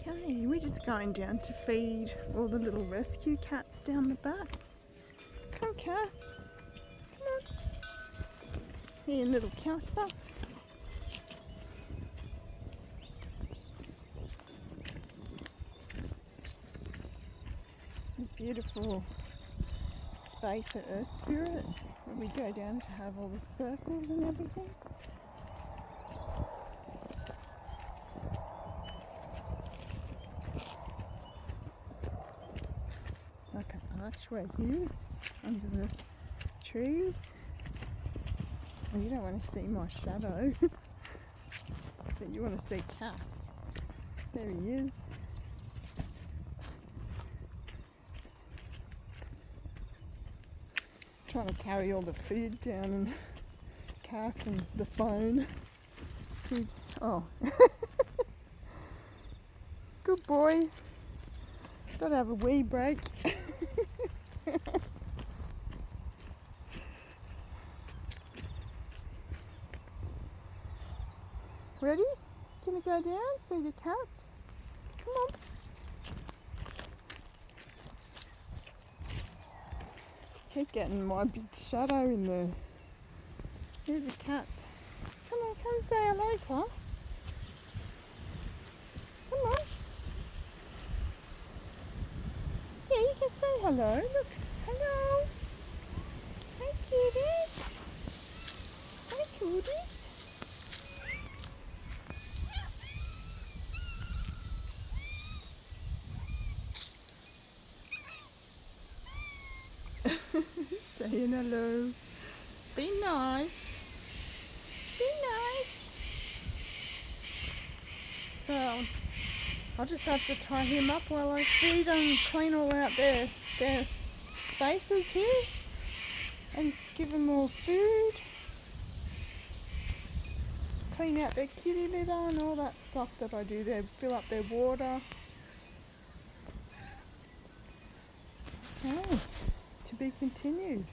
Okay, we're just going down to feed all the little rescue cats down the back. Come on, cats. Come on. Here, little Casper. This is beautiful space at Earth Spirit where we go down to have all the circles and everything. It's like an archway here under the trees. Well, you don't want to see my shadow, but you want to see cats. There he is. Trying to carry all the food down and Cass and the phone. Oh. Good boy. Gotta have a wee break. Ready? Gonna go down, see the cats? Come on. Keep getting my big shadow in there. Here's the cats. Come on, come say hello, Cat. Come on. Yeah, you can say hello. Look, hello. Hi, cuties. Hi, cuties. Saying hello. Be nice. Be nice. So I'll just have to tie him up while I feed and clean all out their spaces here and give them more food. Clean out their kitty litter and all that stuff that I do there. Fill up their water. Okay, to be continued.